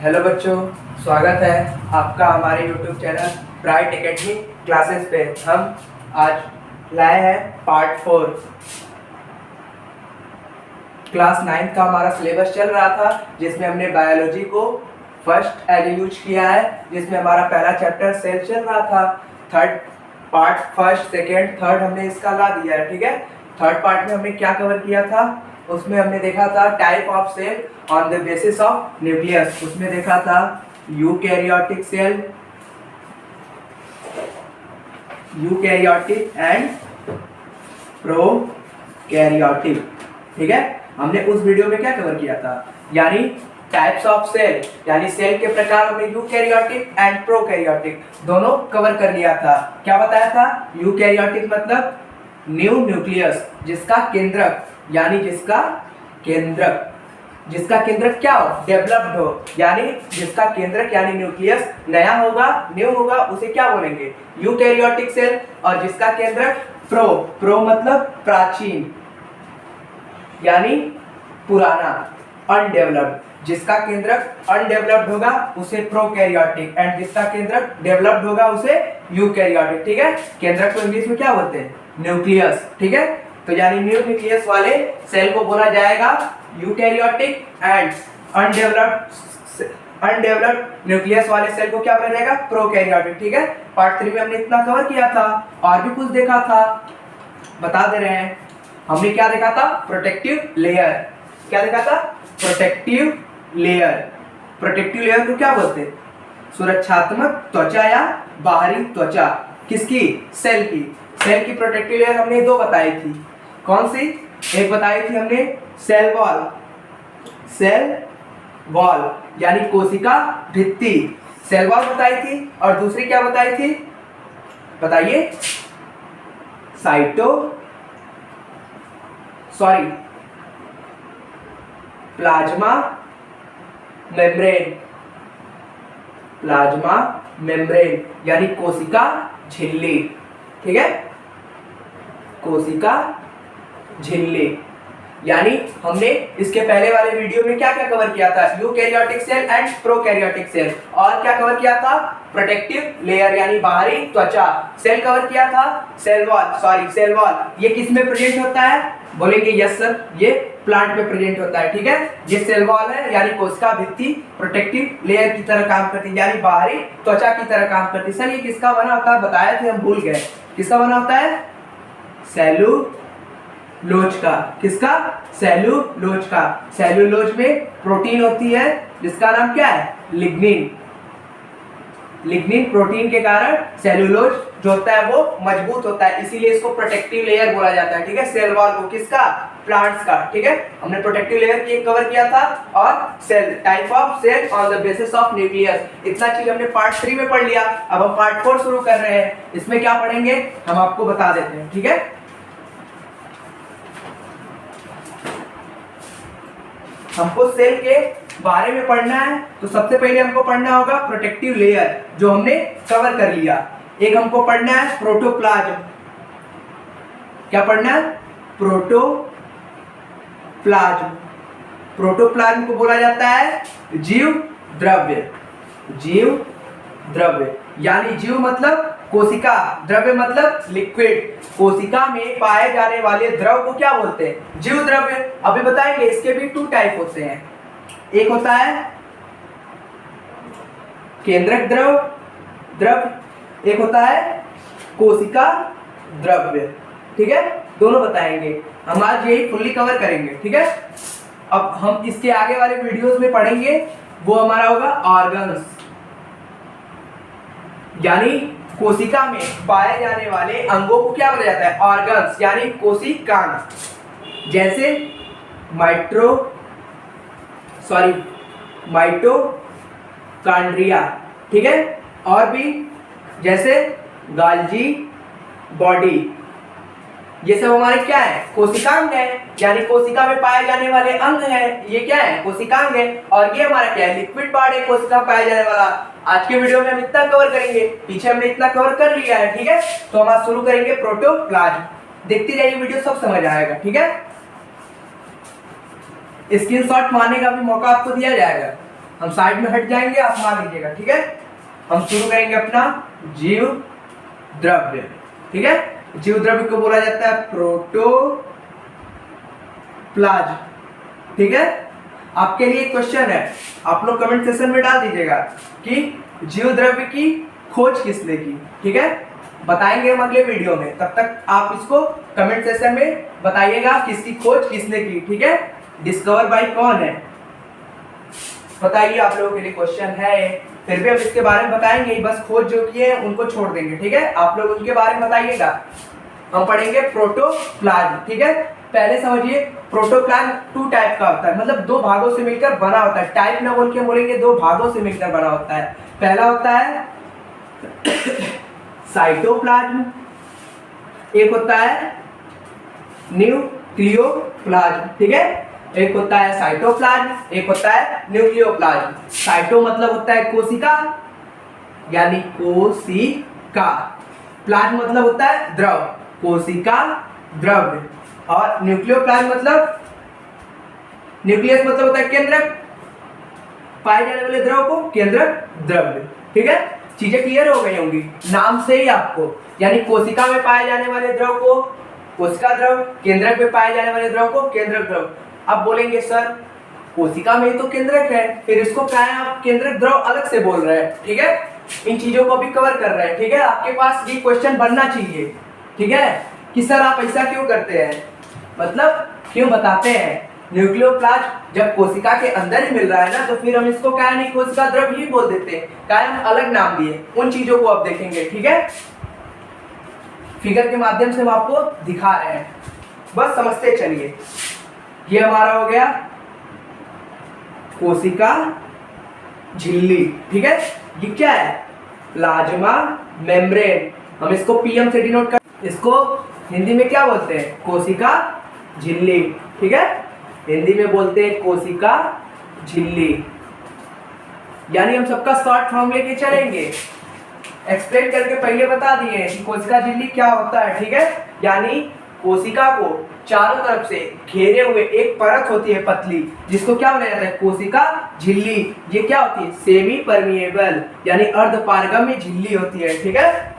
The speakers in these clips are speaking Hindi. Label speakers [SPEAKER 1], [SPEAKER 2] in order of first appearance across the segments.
[SPEAKER 1] हेलो बच्चों, स्वागत है आपका हमारे YouTube channel bright academy classes पे। हम आज लाए हैं पार्ट 4। क्लास 9 का हमारा सिलेबस चल रहा था, जिसमें हमने बायोलॉजी को फर्स्ट एलियूज किया है, जिसमें हमारा पहला चैप्टर सेल चल रहा था। Third part, first second third हमने इसका ला दिया है। ठीक है, थर्ड पार्ट में हमने क्या कवर किया था? उसमें हमने देखा था type of cell on the basis of nucleus. उसमें देखा था eukaryotic cell, eukaryotic and prokaryotic. ठीक है, हमने उस वीडियो में क्या कवर किया था? यानी टाइप्स ऑफ सेल, यानी सेल के प्रकार हमने यूकैरियोटिक एंड प्रोकैरियोटिक दोनों कवर कर लिया था। क्या बताया था? यूकैरियोटिक मतलब न्यू न्यूक्लियस, जिसका केंद्रक यानी जिसका केंद्रक क्या हो? डेवलप्ड हो, यानी जिसका केंद्रक यानी न्यूक्लियस नया होगा, न्यू होगा, उसे क्या बोलेंगे? Eukaryotic cell. और जिसका केंद्रक प्रो मतलब प्राचीन यानी पुराना, अनडेवलप्ड। जिसका केंद्रक अनडेवलप्ड होगा उसे प्रोकैरियोटिक, एंड जिसका केंद्रक डेवलप्ड होगा उसे यूकैरियोटिक। ठीक है, केंद्रक को इंग्लिश में क्या बोलते हैं? न्यूक्लियस। ठीक है, तो यानी न्यू न्यूक्लियस वाले सेल को बोला जाएगा यूकैरियोटिक, एंड अनडेवलप्ड न्यूक्लियस वाले सेल को क्या बोला जाएगा? प्रोकैरियोटिक। ठीक है, पार्ट 3 में हमने इतना कवर किया था। और भी कुछ देखा था, बता दे रहे हैं। हमने क्या देखा था? Protective layer. क्या देखा था? Protective layer. प्रोटेक्टिव लेयर को क्या बोलते हैं? सुरक्षात्मक त्वचा या बाहरी त्वचा। किसकी? सेल की। सेल की प्रोटेक्टिव लेयर हमने दो बताई थी। कौन सी? एक बताई थी हमने सेल वॉल, सेल वॉल यानी कोशिका भित्ति, सेल वॉल बताई थी। और दूसरी क्या बताई थी? बताइए। प्लाज्मा मेम्ब्रेन, प्लाज्मा मेम्ब्रेन यानी कोशिका झिल्ली। ठीक है, कोशिका झिल्ली। यानी हमने इसके पहले वाले वीडियो में क्या क्या कवर किया था? Eukaryotic cell and prokaryotic cell. और क्या कवर किया था? प्रोटेक्टिव लेयर यानी बाहरी त्वचा। सेल कवर किया था, सेल वॉल। ये किस में प्रेजेंट होता है? बोलेंगे यस सर, ये प्लांट में प्रेजेंट होता है। ठीक है, ये सेल वॉल है यानी कोशिका भित्ति प्रोटेक्टिव लेयर की तरह काम करती है, यानी बाहरी त्वचा की तरह काम करती है। सर ये किसका बना होता है? बताए थे, हम भूल गए। किसका बना होता है? सेलुलोज का। किसका? सेलुलोज का। सेलुलोज में प्रोटीन होती है जिसका नाम क्या है? लिग्निन। लिग्निन प्रोटीन के कारण सेलुलोज जो होता है वो मजबूत होता है, इसीलिए इसको प्रोटेक्टिव लेयर बोला जाता है। ठीक है, सेल वॉल को। किसका? प्लांट्स का। ठीक है, हमने प्रोटेक्टिव लेयर की कवर किया था। और cell, type of cell on the basis of nucleus, इतना चीज हमने पार्ट 3 में पढ़ लिया। अब हम पार्ट 4 शुरू कर रहे हैं। इसमें क्या पढ़ेंगे हम आपको बता देते हैं। ठीक है, हमको सेल के बारे में पढ़ना है, तो सबसे पहले हमको पढ़ना होगा प्रोटेक्टिव लेयर, जो हमने कवर कर लिया। एक हमको पढ़ना है प्रोटोप्लाज्म। क्या पढ़ना है? प्रोटोप्लाज्म। प्रोटोप्लाज्म को बोला जाता है जीव द्रव्य। जीव द्रव्य यानी जीव मतलब कोशिका, द्रव्य मतलब लिक्विड। कोशिका में पाए जाने वाले द्रव को क्या बोलते हैं? जीव द्रव्य। अभी बताएंगे, इसके भी 2 टाइप होते हैं। एक होता है केंद्रक द्रव, एक होता है कोशिका द्रव्य। ठीक है, दोनों बताएंगे। हम आज यही फुल्ली कवर करेंगे। ठीक है, अब हम इसके आगे वाले वीडियोस में पढ़ेंगे, वो हमारा होगा ऑर्गन्स, यानी कोशिका में पाए जाने वाले अंगों को क्या बोला जाता है? ऑर्गन्स यानी कोशिकांग। जैसे माइटोकॉन्ड्रिया। ठीक है, और भी जैसे गाल्जी बॉडी, ये सब हमारे क्या है? कोशिकांग है, यानी कोशिका में पाए जाने वाले अंग है। ये क्या है? कोशिकांग है। और ये हमारा क्या है? लिक्विड पार्ट है कोशिका पाए जाने वाला। आज के वीडियो में हम इतना कवर करेंगे, पीछे हमने इतना कवर कर लिया है। ठीक है, तो हम आज शुरू करेंगे प्रोटोप्लाज्म। देखते रहिए वीडियो, सब समझ आएगा। ठीक है, स्क्रीनशॉट मारने का भी मौका आपको दिया जाएगा। हम साइड में हट जाएंगे, आप मान लीजिएगा, ठीक है। हम शुरू करेंगे अपना जीव द्रव्य, ठीक है। जीव द्रव्य को बोला जाता है प्रोटोप्लाज्म, ठीक है। आपके लिए क्वेश्चन है, आप लोग कमेंट सेक्शन में डाल दीजिएगा कि जीव द्रव्य की खोज किसने की, ठीक है। बताएंगे हम अगले वीडियो में, तब तक आप इसको कमेंट सेक्शन में बताइएगा किसकी खोज किसने की, ठीक है। डिस्कवर बाय कौन है, बताइए। आप लोगों के लिए क्वेश्चन है, फिर भी हम इसके बारे में बताएंगे, बस खोज जो किए हैं उनको छोड़ देंगे, ठीक है। आप लोग उनके बारे में बताइएगा। हम पढ़ेंगे प्रोटोप्लाज्म, ठीक है। पहले समझिए, प्रोटोप्लाज्म 2 टाइप का होता है, मतलब 2 भागों से मिलकर बना होता है। टाइप ना बोल के बोलेंगे, 2 भागों से मिलकर बना होता है। पहला होता है साइटोप्लाज्म, एक होता है न्यूक्लियोप्लाज्म, ठीक है। एक होता है साइटोप्लाज्म, एक होता है न्यूक्लियोप्लाज्म। साइटो मतलब होता है कोशिका, यानी कोशिका। प्लाज्म मतलब होता है द्रव, कोशिका द्रव्य। और न्यूक्लियोप्लाज्म मतलब, न्यूक्लियस मतलब होता है केंद्रक, पाए जाने वाले द्रव को केंद्रक द्रव्य, ठीक है। चीजें क्लियर हो गई होंगी नाम से ही आपको, यानी कोशिका में पाए जाने वाले द्रव को कोशिका द्रव, केंद्रक में पाए जाने वाले द्रव को केंद्रक द्रव। अब बोलेंगे सर कोशिका में ही तो केंद्रक है, फिर इसको क्या है आप केंद्रक द्रव अलग से बोल रहे हैं, ठीक है। इन चीजों को भी कवर कर रहे हैं, ठीक है। आपके पास ये क्वेश्चन बनना चाहिए, ठीक है, कि सर आप ऐसा क्यों करते हैं, मतलब क्यों बताते हैं। न्यूक्लियोप्लाज्म जब कोशिका के अंदर ही मिल रहा है ना, तो फिर हम इसको क्या नहीं कोशिका द्रव ही बोल देते हैं, क्या हम अलग नाम दिए। उन चीजों को आप देखेंगे, ठीक है। फिगर के माध्यम से हम आपको दिखा रहे हैं, बस समझते चलिए। ये हमारा हो गया कोशिका झिल्ली, ठीक है। ये क्या है, प्लाज्मा मेम्ब्रेन। हम इसको पीएम से डिनोट कर, इसको हिंदी में क्या बोलते हैं, कोशिका झिल्ली, ठीक है। हिंदी में बोलते हैं कोशिका झिल्ली, यानी हम सबका शॉर्ट फॉर्म लेके चलेंगे। एक्सप्लेन करके पहले बता दिए कि कोशिका झिल्ली क्या होता है, ठीक है। यानी कोशिका को चारों तरफ से घेरे हुए एक परत होती है पतली, जिसको क्या बोला जाता है, कोशिका झिल्ली। ये क्या होती है, सेमी परमिएबल, यानी अर्धपारगम्य झिल्ली होती है, ठीक है।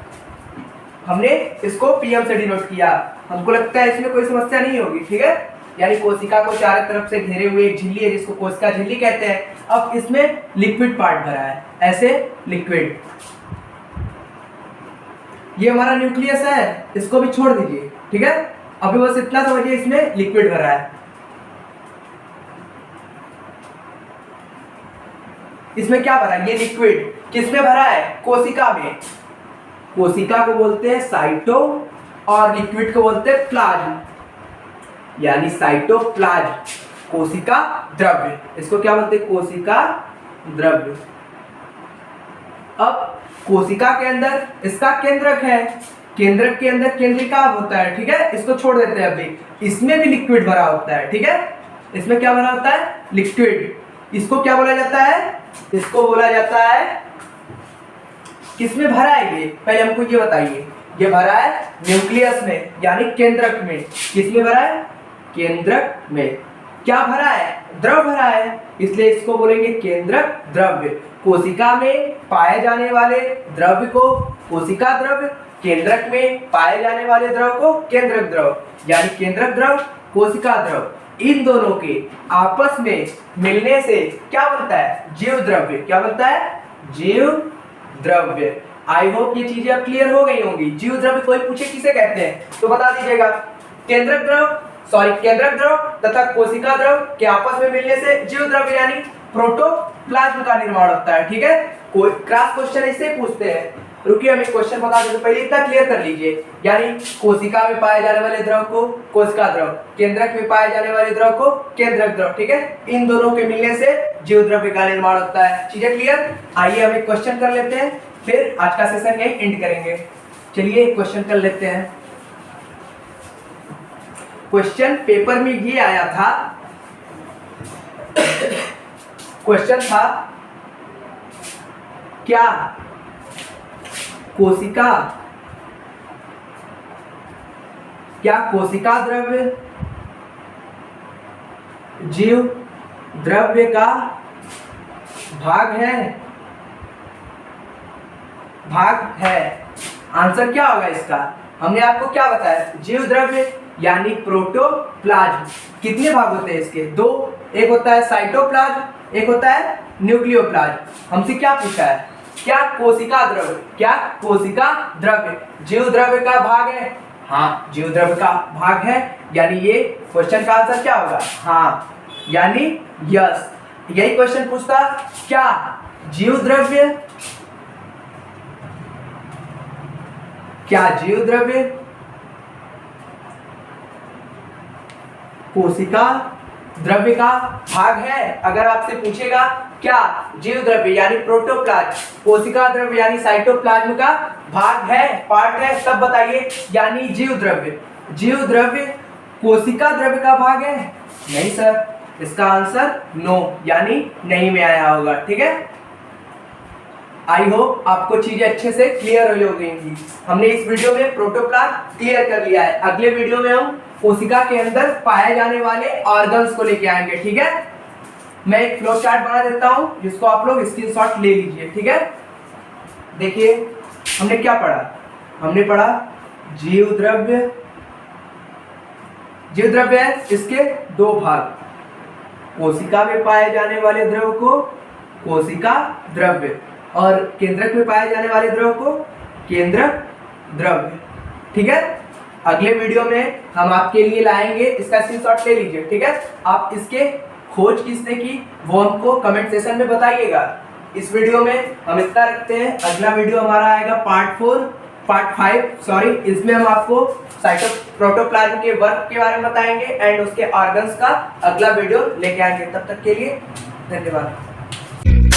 [SPEAKER 1] हमने इसको पीएम से डिनोट किया, हमको लगता है इसमें कोई समस्या नहीं होगी, ठीक है। यानी कोशिका को चारों तरफ से घेरे हुए एक झिल्ली है, जिसको कोशिका झिल्ली कहते हैं। अब इसमें लिक्विड पार्ट भरा है, ऐसे लिक्विड। ये हमारा न्यूक्लियस है, इसको भी छोड़ दीजिए, ठीक है। अभी बस इतना समझिए, इसमें लिक्विड भरा है। इसमें क्या भरा है, ये लिक्विड किसमें भरा है, कोशिका में। कोशिका को बोलते हैं साइटो और लिक्विड को बोलते हैं प्लाज्म, यानी साइटोप्लाज्म कोशिका द्रव्य। इसको क्या बोलते हैं, कोशिका द्रव्य। अब कोशिका के अंदर इसका केंद्रक है, केंद्रक के अंदर केंद्रिका होता है, ठीक है। इसको छोड़ देते हैं अभी। इसमें भी लिक्विड भरा होता है, ठीक है। इसमें क्या भरा होता है, लिक्विड। इसको क्या बोला जाता है, इसको बोला जाता है, किसमें भरा है ये, पहले हमको ये बताइए। ये भरा है न्यूक्लियस में, यानी केंद्रक में। किसमें भरा है, केंद्रक में। क्या भरा है, द्रव भरा है, इसलिए इसको बोलेंगे केंद्रक द्रव्य। कोशिका में पाए जाने वाले द्रव्य को कोशिका द्रव्य, केंद्रक में पाए जाने वाले द्रव को केंद्रक द्रव, यानी केंद्रक द्रव कोशिका द्रव। इन दोनों के आपस में मिलने से क्या बनता है, जीव द्रव्य। क्या बनता है, जीव द्रव्य। आई होप ये चीजें अब क्लियर हो गई होंगी। जीव द्रव्य कोई पूछे किसे कहते हैं तो बता दीजिएगा, केंद्रक द्रव तथा कोशिका द्रव के आपस में मिलने से जीव द्रव्य यानी प्रोटोप्लाज्म का निर्माण होता है, ठीक है। कोई क्रॉस क्वेश्चन इससे पूछते हैं। रुकिए हम एक क्वेश्चन बता देते, पहले इतना क्लियर कर लीजिए। यानी कोशिका में पाए जाने वाले द्रव को कोशिका द्रव, केंद्रक में पाए जाने वाले द्रव को केंद्रक द्रव, ठीक है। इन दोनों के मिलने से जीव द्रव्य का निर्माण होता है। चीजें क्लियर। आइए हम एक क्वेश्चन कर लेते हैं, फिर आज का सेशन यही एंड करेंगे। चलिए एक क्वेश्चन कर लेते हैं। क्वेश्चन पेपर में ये आया था, क्वेश्चन था क्या कोशिका द्रव्य जीव द्रव्य का भाग है, भाग है। आंसर क्या होगा इसका? हमने आपको क्या बताया, जीव द्रव्य यानी प्रोटोप्लाज्म। कितने भाग होते हैं इसके? दो। एक होता है साइटोप्लाज्म, एक होता है न्यूक्लियोप्लाज्म। हमसे क्या पूछा है? क्या कोशिका द्रव्य, क्या कोशिका द्रव्य जीव द्रव्य का भाग है? हाँ, जीव द्रव्य का भाग है, यानी ये क्वेश्चन का आंसर क्या होगा? हाँ, यानी यस। यही क्वेश्चन पूछता, क्या जीव द्रव्य, क्या जीव द्रव्य कोशिका द्रव्य का भाग है? अगर आपसे पूछेगा क्या जीव द्रव्य यानी प्रोटोप्लाज्म कोशिका द्रव्य यानी साइटोप्लाज्म का भाग है, पार्ट है, तब बताइए। यानी जीव द्रव्य, जीव द्रव्य कोशिका द्रव्य का भाग है? नहीं सर, इसका आंसर नो, यानी नहीं में आया होगा। ठीक है, आई होप आपको चीजें अच्छे से क्लियर हो गई होंगी। हमने इस वीडियो में प्रोटोप्लाज्म क्लियर कर लिया है। अगले वीडियो में हम कोशिका के अंदर पाए जाने वाले ऑर्गन्स को लेके आएंगे। ठीक है, मैं एक फ्लो चार्ट बना देता हूं जिसको आप लोग स्क्रीनशॉट ले लीजिए। ठीक है, देखिए हमने क्या पढ़ा? हमने पढ़ा जीव द्रव्य, जीव द्रव्य है इसके दो भाग, कोशिका में पाए जाने वाले द्रव को कोशिका द्रव्य और केंद्रक में पाए जाने वाले द्रव को केंद्रक द्रव्य। ठीक है, अगले वीडियो में हम आपके लिए लाएंगे, इसका स्क्रीनशॉट ले लीजिए। ठीक है, आप इसके खोज किसने की वो हमको कमेंट सेशन में बताइएगा। इस वीडियो में हम इतना रखते हैं, अगला वीडियो हमारा आएगा पार्ट 5 सॉरी, इसमें हम आपको प्रोटोप्लाज्म के वर्क के बारे में बताएंगे एंड उसके ऑर्गन्स का अगला वीडियो लेके आएंगे। तब तक के लिए धन्यवाद।